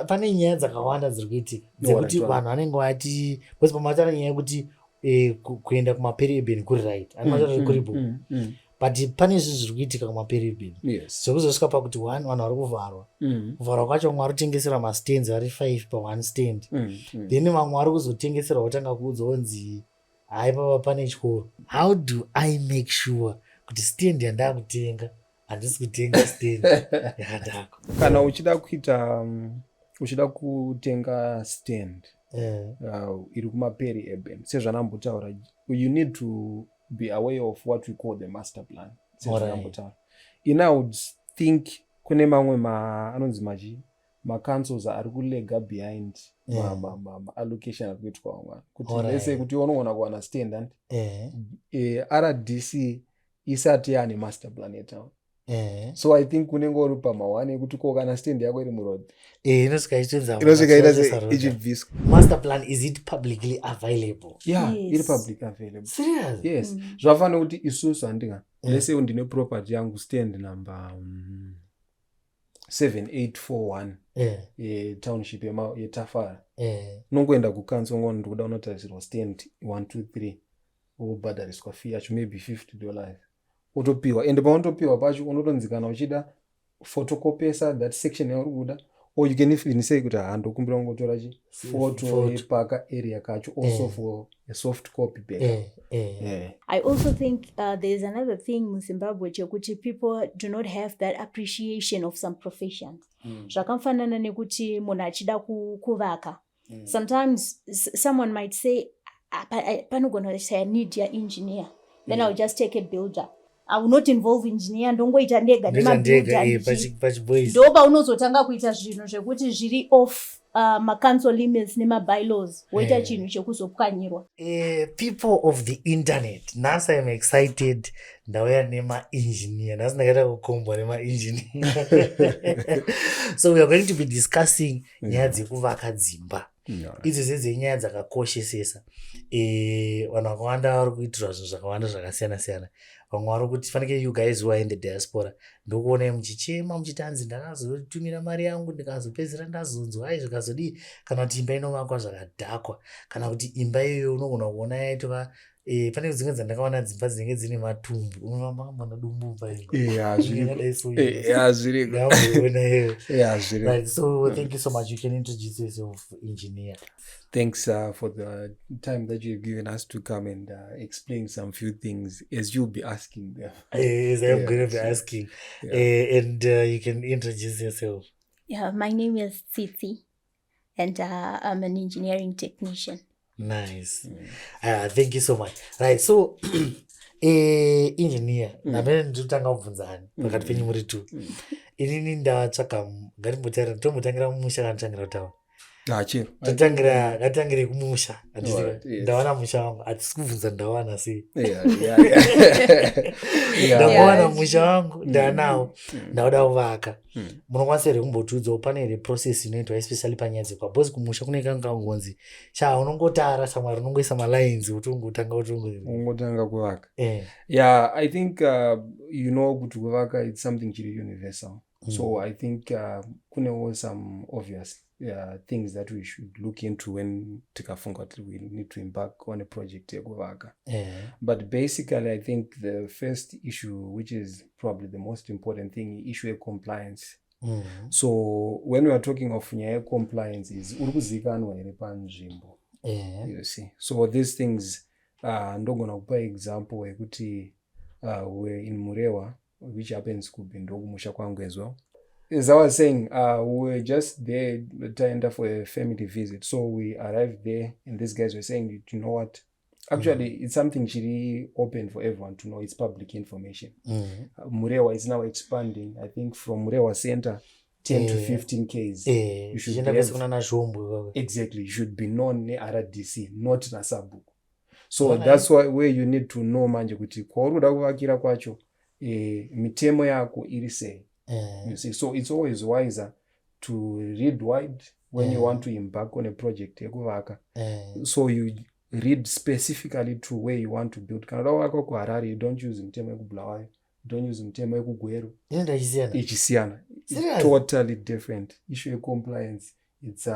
pane nyaya dzakawanda dziri kuitika dzekuti vanhu vanenge vati bcause pamataura nyaya yekuti kuenda kumaperiurban kuri right ani mataura kuri bo but pane zvinhu zviri kuitika kumaperiurban zvekuzosvika pakuti vanhu vari kuvharwa kuvharwa kwacho vamwe vari kutengesera mastands vari 5 pa1 stand then vamwe vari kuzotengesera kutanga kuudzonzi hai papa pane tyoro. How do I make sure kuti stand yandakutenga handisi kutenga stand yakadako? Kana uchida kutenga stand iri kumaperiurban sezvanambotaura, you need to be aware of what we call the master plan. I would think kune mamwe anonzi ma-councils ari kulega behind ma-allocation ari kuitwa vamwe kuti lese kuti unoona kuwana stand RDC isati yaane master plan yetown. So I think kunenge uri pamawane ekuti ko kana stand yako iri muroad inosvika ichibviswa. Master plan, is it publicly available? Yeah, iri public available. Serious? Yes. Zvafanira kuti isusu handinga lese ndine property yangu stand number 7841 township yeTafara. Nongoenda kukanso ngoni ndikuda unotarisirwa stand 123 wobhadhariswa fee yacho maybe $50 utopiwa, ende paunotopiwa pacho unotonzikana uchida photocopyesa that section yauri kuda, or you can even say kuti handokumbira kungotora photo yepaka area kacho also for a soft copy back. I also think there's another thing in Zimbabwe chekuti people do not have that appreciation of some professions. Zvakamfanana nekuti munhu achida kuvaka. Sometimes someone might say panogona say I need your engineer, then I'll just take a builder. I will not involve engineer, ndongoita ndega nemabuilder. Ndoba unozotanga kuita zvinhu zvekuti zviri off ma-council limits nema-bylaws woita chinhu chekuzopwanyirwa. People of the internet, nhasi I'm excited ndauya nema-engineer, nhasi ndakaita kukombwa nema-engineer. So we are going to be discussing nyaya dzekuvaka dzimba. Idzi dzedze nyaya dzakakoshesesa. Vanhu vakawanda vari kuitirwa zvinhu zvakawanda zvakasiyana siyana. Vamwe vari kuti fanike you guys who are in the diaspora ndokuona muchichema muchitanzi ndakazotumira mari yangu ndikazopedzera ndazonzwa ai zvikazodii, kana kuti imba inovakwa zvakadhakwa, kana kuti imba iyoyo unogona kuona yaitova pane dzimwe dzandakaona dzimba dzinenge dzine matumbu unofamba nadumbu So thank you so much. You can introduce yourself, engineer. Thanks for the time that you've given us to come and explain some few things as you'll be asking them. Yes, I'm going to be asking. And you can introduce yourself. Yeah, my name is Tsitsi and I'm an engineering technician. Nice. Thank you so much. Right, so engineer, namene ndotanga kubvunzani pakati penyu muri tu. Inini ndatsvaka ndombotangira mumusha kanotangira kutaura. Ngatangire kumusha. Ndawana musha wangu. Hatisi kubvunza ndawana sei. Ndawana musha wangu ndanawo. Ndauda kuvaka. Munokwanisa here kumbotiudzawo pane here process inoitwa especially panyaya dzekwa bhozi kumusha kune kangonzi unongotara samwari unongoisa malines kuti ungotanga kuvaka. Yeah, I think kuti kuvaka it's something chiri universal. So I think kunewo some obvious things that we should look into when tikafunga kuti we need to embark on a project yekuvaka. But basically I think the first issue, which is probably the most important thing, issue of compliance. So when we are talking of nyaya compliance is uri kuzikanwa here panzvimbo. You see, so these things ndogona kupa example yekuti we're in Murewa, which happens to be ndokumusha kwangu as well. As I was saying, we were just there turned for a family visit. So we arrived there and these guys were saying, you know what? Actually, it's something really open for everyone to know. It's public information. Murewa is now expanding. I think from Murewa Center, 10 to 15 Ks. You should be exactly. You should be known RDC, not Nasabu. So that's where you need to know manje kuti kwaruda kuvakira kwacho mitemo yako iri sei. You see, so it's always wiser to read wide when you want to embark on a project yekuvaka. So you read specifically to where you want to build. Kana wako ku Harare, you don't use mitemo yekubulawayo. don't use mutemo yekugweru inoenda ichisiyana. Serious? Totally different. Issue of compliance, it's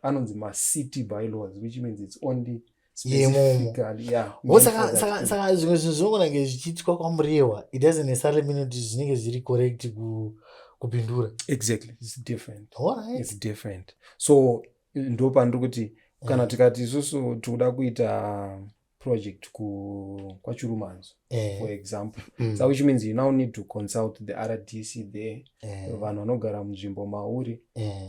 anonzi city bylaws, which means it's only specifically saka zvimwe zvinhu zvinongonange zvichiitwa kwamuriwa, it doesn't necessarily mean kuti zvinenge zviri correct kupindura. Exactly, it's different. Alright. It's different. So ndo pandiri kuti kana tikati isusu tikuda kuita project kwaChurumanzo, for example, so which means you now need to consult the RDC there, vanhu vanogara munzvimbo mauri,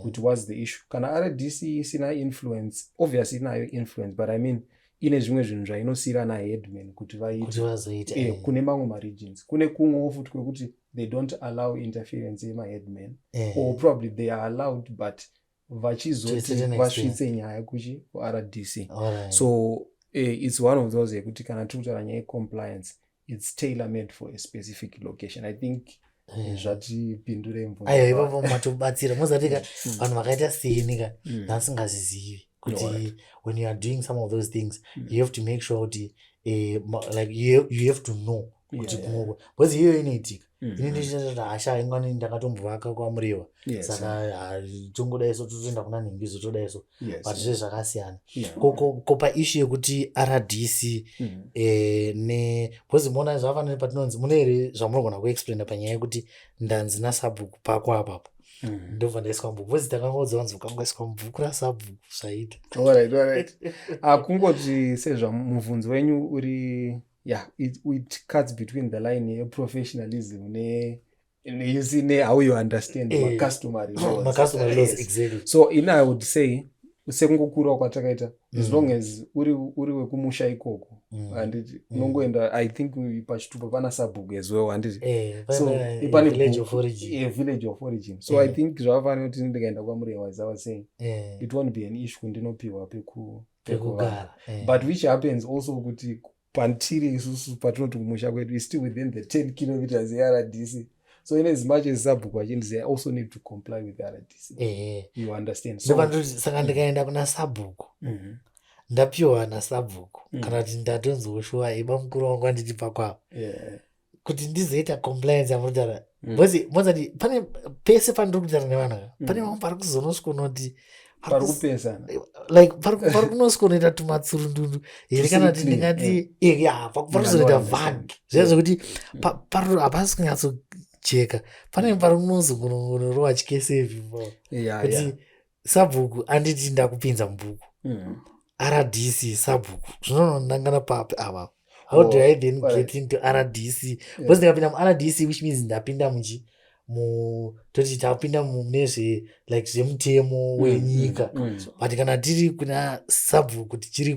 kuti what's the issue. Kana RDC isina influence, obviously inayo influence, but I mean ine zvimwe zvinhu zvainosiyira naheadman kuti vaite kune mamwe maregions, kune kumwewo futi kwekuti they don't allow interference yemaheadman, or probably they are allowed but vachizoti vasvitse nyaya kuRDC. So it's one of those yekuti kana tikutaura nyaya yecompliance, it's tailor made for a specific location. I think zvatipindure mvura. Ayo ipapo matobatsira mozatika vanhu vakaita senika vasingazizivi kuti when you are doing some of those things you have to make sure kuti like you have to know kuti kumoko because iyo inoitika inendichitati hasha ingwani ndakatombovaka kwamuriwa saka tongodaiso totoenda kuna Ningizo todaiso but zvese zvakasiyana kopa issue yekuti RDC because mona zvafanira patinonzi mune here zvamunogona kuexplaina panyaya yekuti ndanzi nasabhuku pako apapo ndobva ndaiswa mubhuku because takangodza vanzi ukangoiswa mubhuku rasabhuku zvaita. Alright. Kungoti sezvamubvunzo wenyu uri it cuts between the line yeprofessionalism you see how you understand customary laws. Exactly. So I would say sekungokura kwatakaita as long as uri wekumusha ikoko and unongoenda I think pachitupa pana sabhuku as well and so pane village of origin so I think zvavafanira kuti ndikaenda kwamuriwa as I was saying it won't be an issue kundinopiwa pekugara but which happens also kuti pantiri isusu patinoti kumusha kwedu is still within the 10 kilometers yeRDC. So in as much as sabhuku achinzi I also need to comply with the RDC. You understand? So saka ndikaenda kuna sabhuku ndapiwa nasabhuku kana kuti ndatonzoshuwa iba mukuru wangu anditi pakwapo kuti ndizoita compliance yamurutara because mozati pane pese pandiri kutaura nevanhu pane vamwe pari kuzonosvika kuti like pari kunosvikonoita tumatsurundundu here kana kuti ndingati pari kuzonoita vag zvekuti hapasi kunyatsocheka pane pari kunozongonorova chikesevi kuti sabhuku anditi ndakupinza mubhuku RDC sabhuku zvinonondangana papi apa how do I then get into RDC because ndikapinda muRDC which means ndapinda toti tapinda munezve like zvemutemo wenyika but kana tiri kuna sabhuku tichiri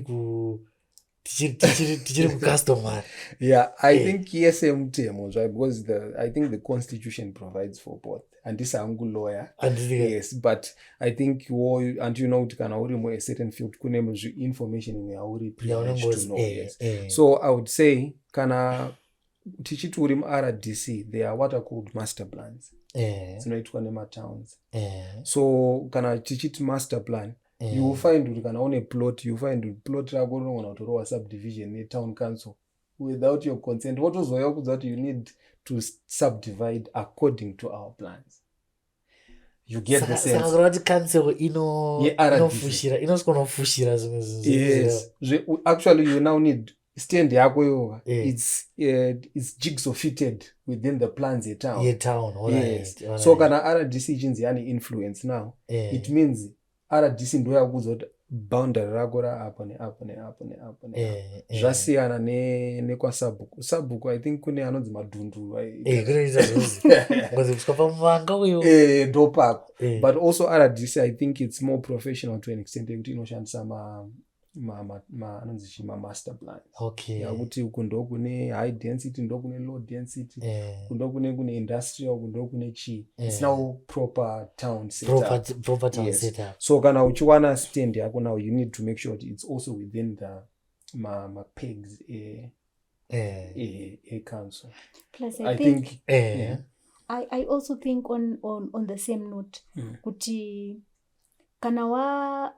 kucustomary I think yes mutemo because I think the constitution provides for both and this angu lawyer yes but I think and you know kuti kana uri mu a certain field kune information in yauri privilege to know so I would say kana tichiti uri muRDC there are what are called master plans dzinoitwa nematowns so kana tichiti master plan you will find kuti kana une plot you find kuti plot rako rinogona kutorowa subdivision netown council without your consent wotozoya kudza kuti you need to subdivide according to our plans. You get the sense. Saka kuti council inofushira inosikonofushira zvimwe zvinhu. Yes. Actually you now need stand yako yo it's jigsaw fitted within the plans yetown. Yes. So kana RDC ichinzi yani influence now it means RDC ndo yakudza kuti boundary rako raapo neapo zvasiyana nekwasabhuku I think kune anonzi madhundu ndo pako but also RDC I think it's more professional to an extent yekuti inoshandisa anonzi master plan yakuti uku ndo kune high density ndo kune low density kundo kune industrial kundo kune chii it's now proper town setup. So kana uchiwana stand yako now you need to make sure that it's also within the pegs a council. Plus I think I also think on the same note kuti kana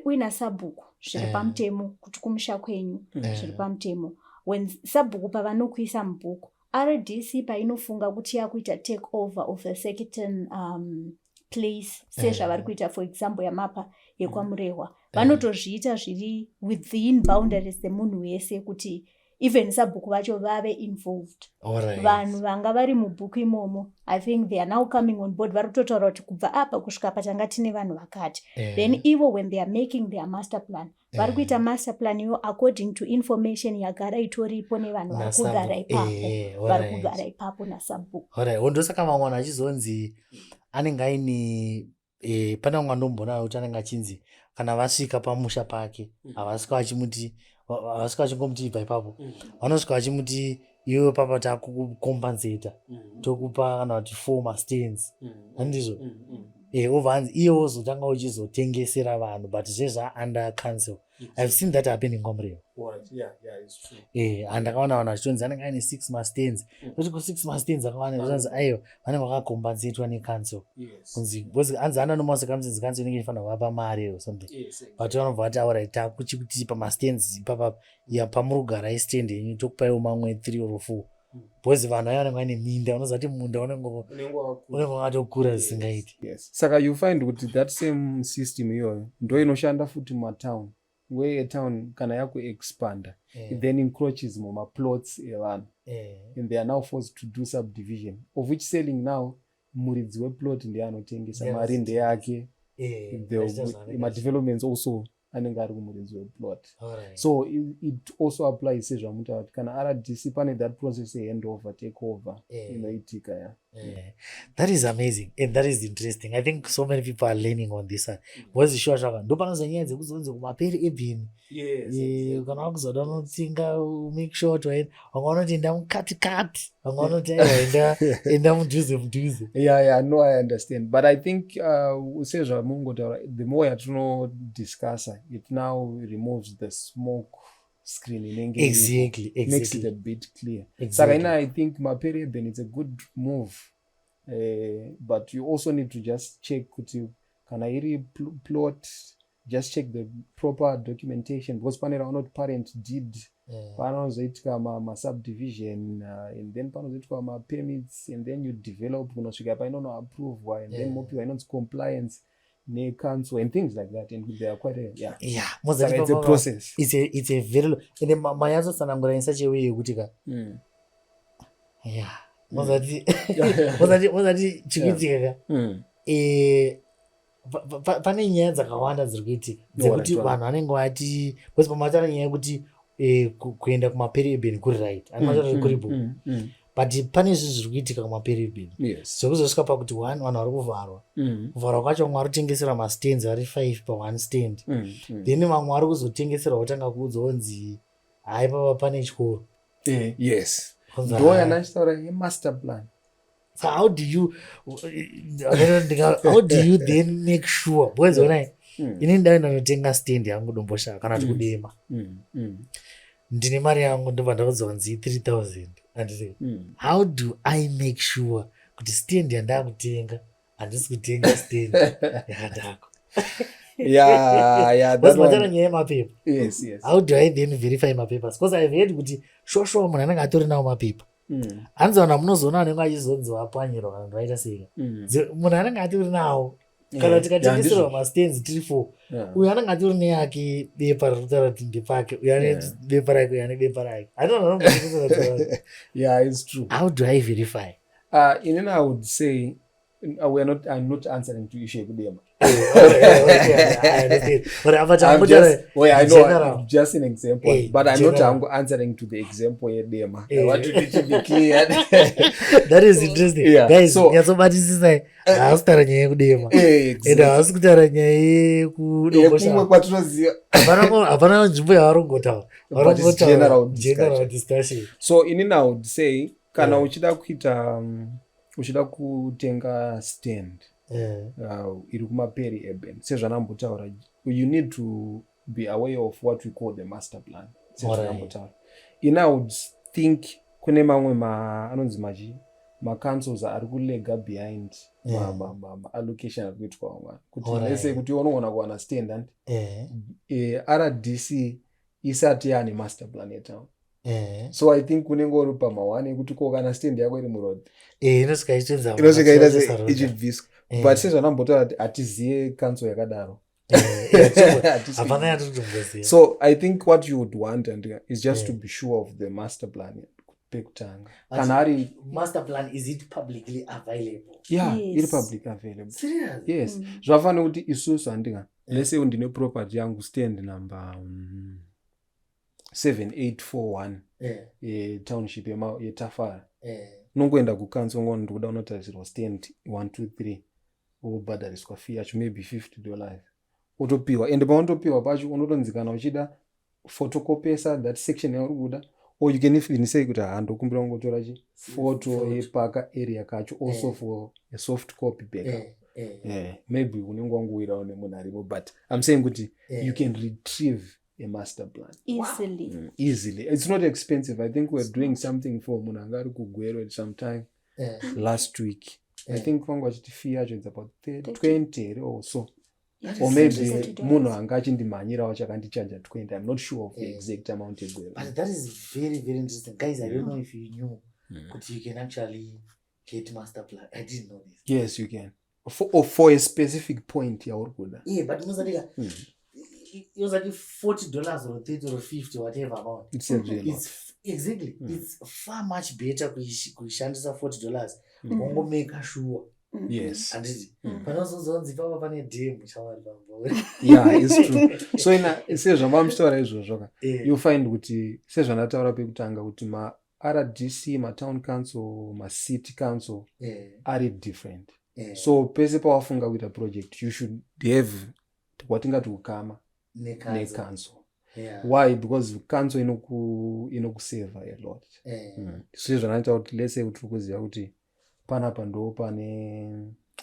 wina sabhuku zviri pamutemo kuti kumusha kwenyu zviri pamutemo when sabhuku pavanokuisa mubhuku RDC painofunga kuti yakuita take over of a certain place sezvavari kuita for example yamapa yekwamurehwa vanotozviita zviri within boundaries dzemunhu wese kuti even sabhuku vacho vave involved. Vanhu vanga vari mubhuku imomo I think they are now coming on board vari kutotaura kuti kubva apa kusvika patanga tine vanhu vakati. Then ivo when they are making their master plan vari kuita master plan iyo according to information yagara itoripo nevanhu vari kugara ipapo vari kugara ipapo nasabhuku. Ndosaka vamwe vanhu achizonzi anenge aine pane umwe ndombona kuti anenge achinzi kana vasvika pamusha pake havasvika vachimuti havasvika vachingomuti ibva ipapo vanosvika vachimuti iwe papa takukompensata tokupa kana kuti 4 mastands handizvo ovanzi iye wozotanga uchizotengesera vanhu but zvezva under council. I've seen that happening kwamurehwa. Andakaona vanhu vachitonzi anenge aine 6 mastands kuti ku 6 mastands akavanazvanzi aiwa vanenge vakakompensatwa necouncil kunzi anzi ana nomasekamsenzi council inenge ifanira kuvapa mari or something but vanobva vati alright takuchikuti pamastands ipapa pamurugara istand yenyu tokupaiwo mamwe 3 or 4 because vanhu aya vanenge vaine minda unozati munda unenge wakatokura zvisingaiti. Saka you find kuti that same system iyoyo ndo inoshanda futi mumatown where a town kana yakuexpanda it then encroaches mumaplots evanhu and they are now forced to do subdivision of which selling now muridzi weplot ndiye anotengesa mari ndeyake madevelopments also anenge ari kumuridzi weplot. So it also applies sezvamuta kuti kana RDC pane that process handover take over inoitika. That is amazing and that is interesting. I think so many people are learning on this one. Because sure zvaka ndo panozonyaya dzekuzonzi kumaperi ebhini kana wakuzoda unotsinga make sure to wamwe vanoti enda mukatikati vamwe vanoti enda mudhuze. No, I understand, but I think sezvamungotaura the more yatinodiscussa it now removes the smoke screen inenge exactly makes it a bit clear. Saka ina I think maperi ebhini it's a good move but you also need to just check kuti kana iri plot just check the proper documentation because panera not parent deed panozoitika ma-subdivision and then panozoitika ma-permits and then you develop kunosvika painono approvwa and then mopiwa inonzi compliance ne-council and things like that and they are quite it's a process. It's a very and mayazotsanangura insachewe yekuti ka mozati chikuitika ka pane nyaya dzakawanda dziri kuitika dzekuti vanhu vanenge vati because pamatara nyaya yekuti kuenda kumaperi ebheni kuri right animatara kuri bo but pane zvinhu zviri kuitika kumaperi ebheni zvekuzosvika pakuti vanhu vari kuvharwa kuvharwa kwacho vamwe vari kutengesera mastands vari 5 pa1 stand then vamwe vari kuzotengesera kutanga kuudzonzi hai papa pane chikoro ndo yanachitaura yemaster plan. So how do you then make sure because onai ini ndaenda notenga stand yangu domboshaka kana kuti kudema ndine mari yangu ndobva ndakuzonzi 3000 anditi how do I make sure kuti stand yandakutenga handisi kutenga stand yakadako matara nyaya yemapepa. How do I then verify mapapers because I've heard kuti shosho munhu anenge atori nawo mapepa hanzi vanhu munozoona vanenge achizonzi vapwanyirwa kana kuti vaita seka munhu anenge atori nawo kana tikatengeserwa mastands 3-4 uyo anenge atori neyake bepa ririkutaura kuti ndepake uyo ane bepa rake uyo ane bepa rake it's true. How do I verify? Inini I would say I'm not answering to issue yekudema. Just an example, but I'm not answering to the example yedema. I want it to be clear. That is interesting. Guys, nyatsobatisisa haasitara nyaya yekudema and haasi kutaura nyaya yekudomboshaka kwatinoziva hapana nzvimbo yavarungotaura general discussion. So inini I would say kana uchida kuita uchida kutenga stand iri kumaperi ebheni sezvanambotaura you need to be aware of what we call the master plan sezvanambotaura ina I would think kune mamwe anonzi ma-councils ari kulega behind ma-allocation ari kuitwa vamwana kuti lese kuti unoona kuwana stand RDC isati yaane master plan yetown So I think unenge uri pama1 ekuti ko kana stand yako iri muroad inosvika ichitenza inosvika ichibviswa but sezvanambotaura kuti hatiziye council yakadaro. hapana yatikutomboziva. So I think what you would want is just to be sure of the master plan pekutanga kana ari master plan, is it publicly available? yeah Yes. iri public available. Serious? Yes zvafanira kuti isusu handinga let's say ndine property yangu stand number 7841 township yeTafara nongoenda kukanso ngoni ndikuda unotarisirwa stand 123 wobhadhariswa fee yacho maybe $50 utopiwa ende paunotopiwa pacho unotonzikana uchida photocopesa that section yauri kuda or you can even say kuti handokumbira kungotora photo yepaka area kacho also for a soft copy backup. Maybe unenge wanguwirawo nemunhu arimo but I'm saying kuti you can retrieve a master plan easily. It's not expensive. I think we're doing something for munhu anga ari kugwero sometime last week. I think vangu vachiti fee yacho it's about 20 or so. Or maybe munhu anga achindimhanyirawo chakandichaja 20. I'm not sure of the exact amount yegwero. But that is very, very interesting. Guys, I don't know if you knew that you can actually get master plan. I didn't know this. Yes, you can. For a specific point yauri kuda. Yeah, but unozatika usati $40 or $30 or $50 whatever amount. It's really exactly. It's far much better kuishandisa $40 wongomeka sure. Yes. Handiti panozozonzi papa pane demo chavarivambo. Yeah, it's true. So sezvamamuchitaura izvozvo you find kuti sezvanataura pekutanga kuti ma-RDC, ma-town council, ma-city council are different. So pese pawafunga kuita project you should have watingati ukama necouncil. Why? Because council inokuseva a lot. So zvanaita kuti let's say kuti kuziva kuti panapa ndo pane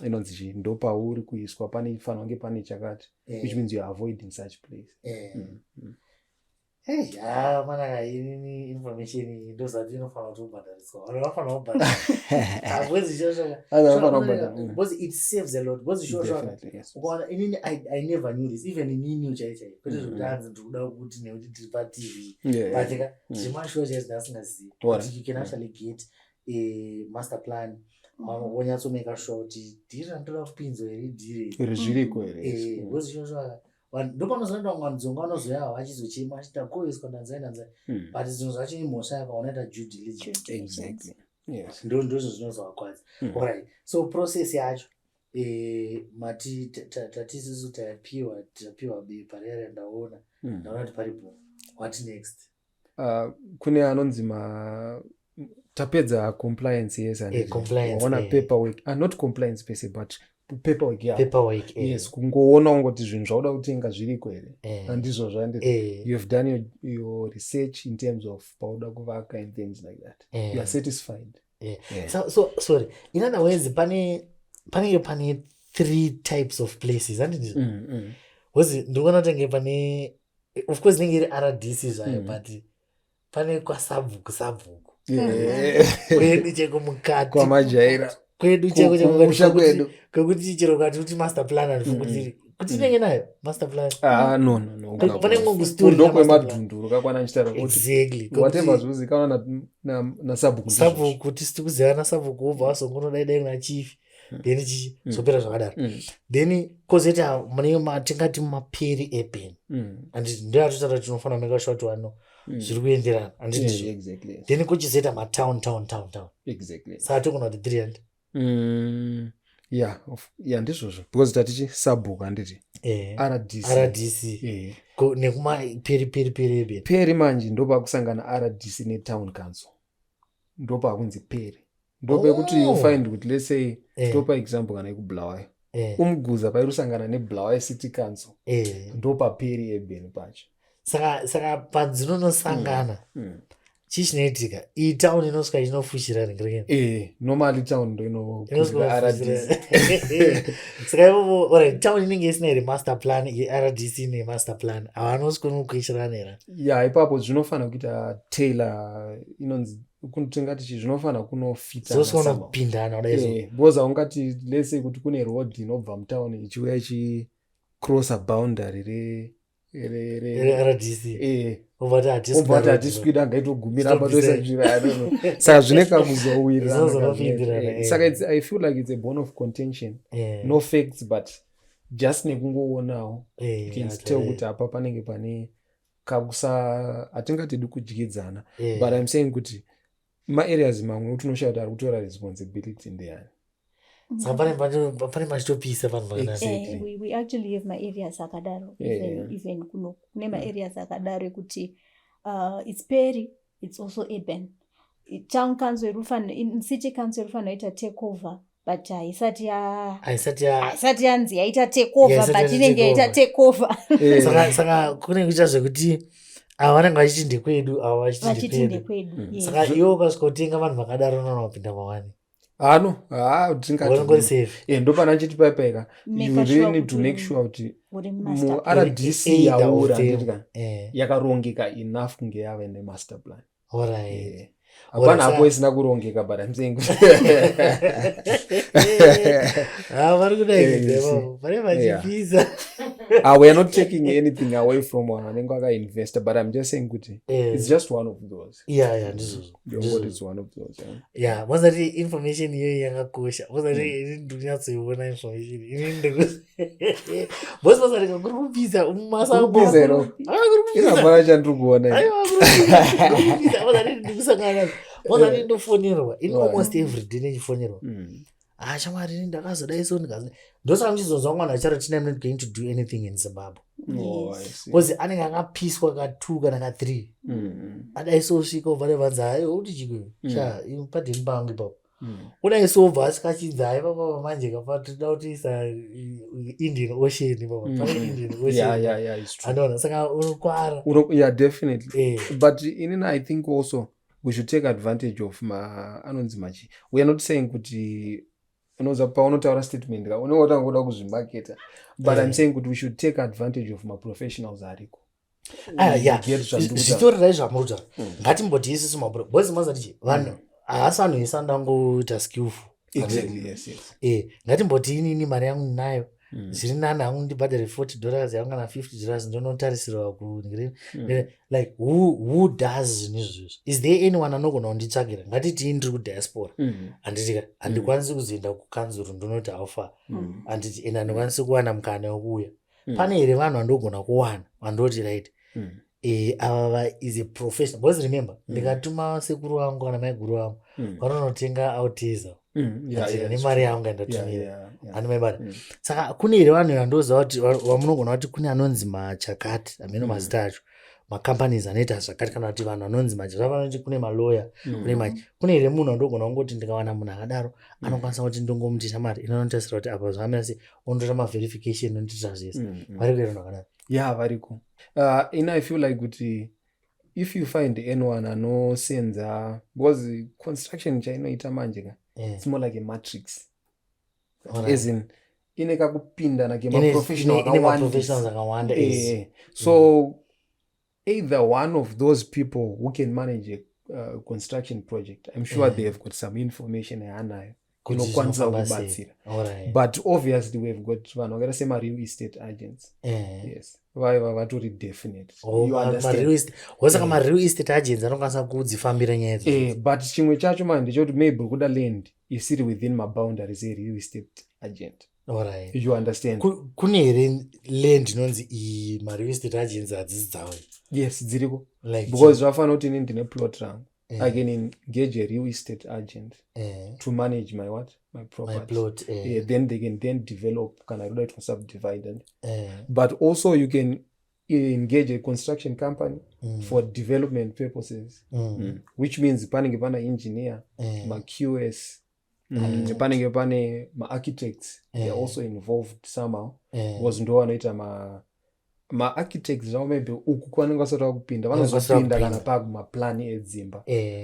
inonzi chi ndo pauri kuiswa pane fanwa nge pane chakati which means you are avoiding such place. Hey, manaka inini information ndozati inofanira kutobhadhariswa. Vanhu vanofanira kubhadhara. Because it saves a lot. Because sure. Ukaona inini I never knew this. Even inini chaichai. Kuti zvokutanzi ndikuda kuti nekuti tiri pa-TV. But zvimashuwa chaizi ndasingazivi. But you can actually get a master plan. Wonyatsomeka sure kuti dhiri randoda kupinzwa here dhiri zviriko here. Because sure ndopanozoenda mwanzonga anozoya vachizochema achita koiswa danzai but zvinhu zvacho imhosva yakaonaita due diligence. Exactly. Yes. Ndozvo zvinozovakwadza. Alright. So process yacho mati tatisisu tapiwa bepa rere ndaona kuti paripo what next. Kune anonzi tapedza compliance. Yes, ona paperwork not compliance pese but paperwork. Yes, kungoona ungoti zvinhu zvauda kutenga zviriko here handizvo zvandiri. You have done your research in terms of pauda kuvaka and things like that. You are satisfied. So sorry, in other words pane 3 types of places handiti because ndikuona tenge pane of course nenge iri RDC zvayo but pane kwasabhuku kwedu chekumukati kwamajaira kwedu chekusha kwedu kwekuti chero kati kuti master plan andifungutiri kuti tinenge nayo master plan. No pane ngongu story ndokwemadhunduru kakwana nchitara exactly whatever zvizikanwa sabhuku tisiti kuziva nasabhuku ubva wasongonodaidai kuna chief then zopera zvakadaro then kozoita tingati maperi urban anditi ndo atotaura tinofanira kumeka sure kuti vano zviri kuenderana anditi then kuchizoita matown exactly saa tokona kuti 300 ndizvozvo because tatichi sabhuku handiti RDC nekumaperi peri manje ndopakusangana RDC netown council ndopakunzi peri ndopekuti you find kuti let's say topa example kana ikubulawayo umguza pairusangana nebulawayo city council ndopaperi urban pacho saka padzinonosangana chii chinoitika iyi town inosvika inofushira ringirekeni normally town ndo inofushira RDC. Saka ivovo alright town inenge isina here master plan yeRDC nemaster plan havanosvikoni kukuishirana here ipapo zvinofanira kuita tailor inonzi tingati chi zvinofanira kunofita zosona kupindana kudai because haungati let's say kuti kune road inobva mutown ichiuya ichicrossa boundary rdc obvati hatiswida angaitogumira patoisa njira anono saka zvine kakuzowirira saka I feel like it's a bone of contention no facts but just nekungoonawo tell kuti apa panenge pane kakusa hatingatidi kudyidzana but I'm saying kuti maareas mamwe utinoshakuti ari kutora responsibility ndeyani pane machitopisa vanhu we actually have maareas akadaro even kune maareas akadaro ekuti it's peri, it's also urban. Town council city council rufanira ita take over but haisati yanzi yaita take over but inenge yaita take over saka kune kuita zvekuti ava vanenge vachiti ndekwedu ava vachiti ndekwedu saka iwo ukasvikotenga vanhu vakadaro nanopinda mawani ndopana chiti paipaika you really need to make sure kuti rdc yaura yakarongeka enough kunge yava nemaster plan. Hapana hapo isina kurongeka but I'm saying we are not taking anything away from one anenge akainvesta but I'm just saying kuti it's just one of those. It's one of those. Mozati information iyo yakakosha. Mozati ndinatsoiona information. Mozati kuri kupisa umasa kupisa. Ina bara chandru kuona. Mozati ndikusangana. Mozati ndofonerwa. In almost every day ndifonerwa. Shamwari ndakazodai so ndikazi. Ndosaka ndichizonzwa mwana charo tina I'm not going to do anything in Zimbabwe. Because anenge akapiswa ka2 kana ka3. Adaisosvika ubva vanza ayo uti chikwe. Cha ipadeni pangu ipapo. Udaisovha asikachinza aipapa manje kapatoda kuti isa Indian Ocean ipapo. Pane Indian Ocean. Yeah, it's true. Andona saka unokwara. Yeah, definitely. But I think also we should take advantage of anonzi machi. We are not saying kuti unoza paunotaura statement unenge utangoda kuzvimaketa but I'm saying kuti we should take advantage of professionals ariko. Zvitorirai zvamuta ngatimboti isusu bozi mazatichi vanhu haasi anoisa ndangoita skillful. Exactly, yes. Ngatimboti inini mari yangu ndinayo zviri nani hangu ndibhadhare $40 yangu kana $50 ndonotarisirwa like who does zvinhu izvozvo? Is there anyone anogona kunditsvagira? Ngatiti ndiri kudiaspora handitika handikwanisi kuzoenda kukanzuru ndinoti haufa handiti enda ndikwanisi kuwana mukana wekuuya. Pane here vanhu vandogona kuwana vandoti right ava is a professional because remember ndikatuma sekuru vangu kana maiguru vangu vanonotenga auteza nemari yangu endatumira anomaibata. Saka kune here vanhu vandoziva kuti vamunogona kuti kune anonzi machakati ameno mazita acho macompanies anoita zvakati kana kuti vanhu anonzi majavanoti kune malawyer kune here munhu andogona kungoti ndikawana munhu akadaro anokwanisa kuti ndongomutisa mari inonotasira kuti apa zvamira sei ondoita maverification ondoita zvese vari kuita zvakadaro. Variko. I feel like kuti if you find anyone anosenza because construction chainoita manje it's more like a matrix. As in ineka kupinda na professionals akawanda. So either one of those people who can manage a construction project, I'm sure they have got some information anayo kunokwanisa kubatsira. But obviously we've got vanhu vakaita sema real estate agents. Yes. Vaiva vatori definite. You understand? Wasaka ma-real estate agents anokwanisa kudzifambira nyaya idzi. But chimwe chacho manje ndechoti maybe kuda land isiri within my boundaries a-real estate agent. Alright. You understand? Kune here land inonzi ma-real estate agents hadzisi dzawo. Yes, dziriko. Because zvafana kuti inini ndine plot rangu. I can engage a real estate agent to manage my property. My plot. Then they can develop, can I do it for subdivided. But also you can engage a construction company for development purposes, which means panenge pana engineer, ma QS, panenge pane ma architects, they are also involved somehow. Was ndo wanoita ma architects zvavo maybe uku kwanenge vasati kupinda vanozopinda kana pakumaplan edzimba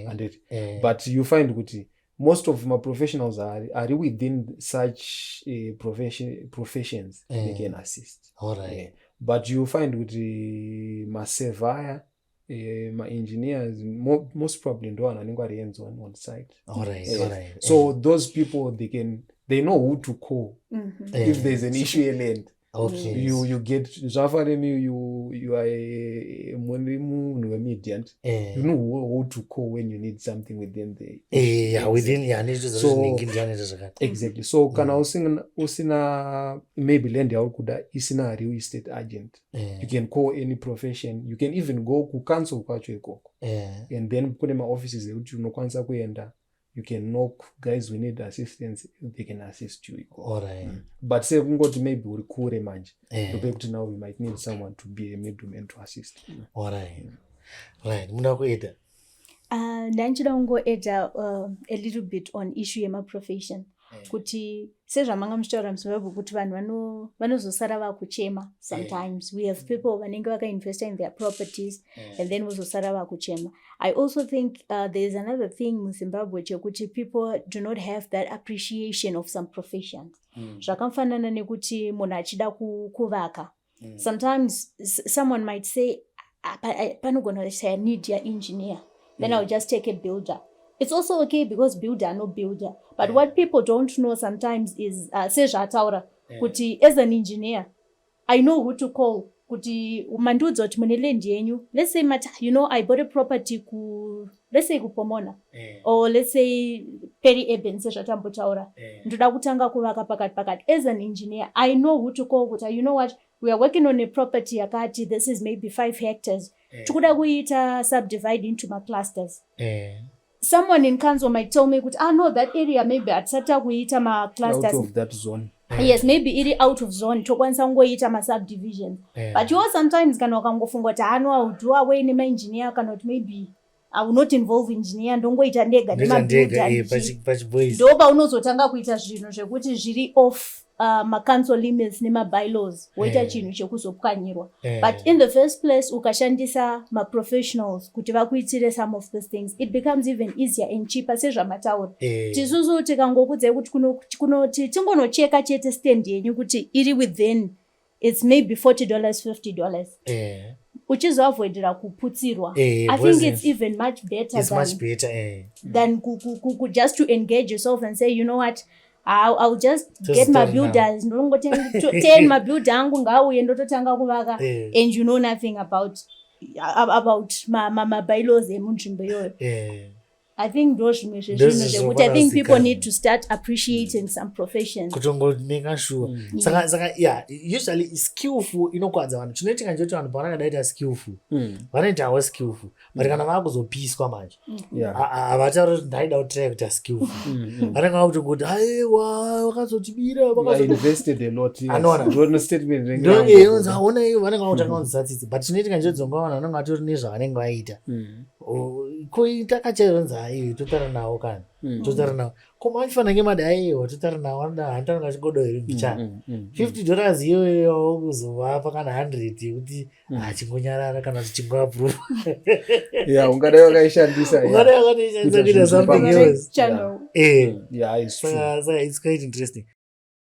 anditi. But you find kuti most of my professionals are within such professions they can assist. But you find kuti ma-surveyor ma-engineers most probably ndo vanhu vanenge vari hands on site. So those people they know who to call if there's an issue land. Okay. You get zvafanemi you are munhu wemedia you know who to call when you need something within the exactly. So kana usina maybe land yauri kuda isina real estate agent, you can call any profession, you can even go kucancel kwacho ikoko, and then kune maoffices ekuti unokwanisa kuenda, you can knock, guys we need assistance, they can assist you. Alright. But say kungoti maybe uri kure manje ndopekuti now we might need someone to be a middleman to assist. Alright. Right. Muna kuita ndanchida kungoedha a little bit on issue yemaprofession kuti sezvamanga muchitaura muzimbabwe kuti vanhu vanozosara vakuchema sometimes. We have people vanenge vakainvesta in their properties and then vozosara vakuchema. I also think there is another thing muzimbabwe chekuti people do not have that appreciation of some professions. Zvakafanana nekuti munhu achida kuvaka, sometimes someone might say panogona say I need your engineer, then I'll just take a builder. It's also okay because builder no builder, but what people don't know sometimes is sezvataura kuti as an engineer I know who to call kuti mandudzo kuti mune land yenyu, let's say you know I bought a property let's say kuPomona or let's say Peri Eben sezvatambotaura ndoda kutanga kuvaka pakati. As an engineer I know who to call kuti you know what, we are working on a property yakati, this is maybe 5 hectares, tikuda kuita subdivide into my clusters. Someone in council might tell me no, that area maybe atsata kuita ma clusters out of that zone. Yes, maybe iri out of zone tokwanisa ngoita ma subdivisions. But you sometimes kana ukangofunga kuti I will do away nema engineer kana kuti maybe I will not involve engineer ndongoita ndega nema builder. Ndoba unozotanga kuita zvinhu zvekuti zviri off ma council limits nema bylaws woita chinhu chekuzopwanyirwa. But in the first place ukashandisa ma professionals kuti vakuitire some of these things, it becomes even easier and cheaper sezvamataura. Tisusu tikangokudza kuti kunoti tingonocheka chete stand yenyu kuti iri within it's maybe $40 $50 uchizoavoidira kuputsirwa. I think it's even much better than just to engage yourself and say, you know what, I'll just get my builders. Ndongotenga 10 my builder angu ngauye ndototanga kuvaka and you know nothing about my bylaws emunzvimbo iyoyo. I think those zvimwe I think people need to start appreciating some professions. Kutongoneka sure. Saka usually skillful inokwadza vanhu. Chinoitika nje kuti vanhu pavanenge skillful. Vanoita wa skillful. But kana vakuzopiswa manje. Avatauri ndaida kutry kuita skillful. Vanenge kuti aiwa vakazotibira invested a lot. Anoona statement renga. Ndio unaona hiyo vanenge vakutanga kunzatsidza. But chinoitika nje dzonga vanhu vanenge vatori nezvavanenge vaita. Kuita kachironza ivi totara nawo kana totara nawo koma achifana ngemadaiwa totara nawo anoda handanga kachigodo here mbichana $50 iyoyo kuzovapa kana 100 kuti achingonyarara kana zvichingoapprove ungadai wakaishandisa kuita something else. It's true. So it's quite interesting.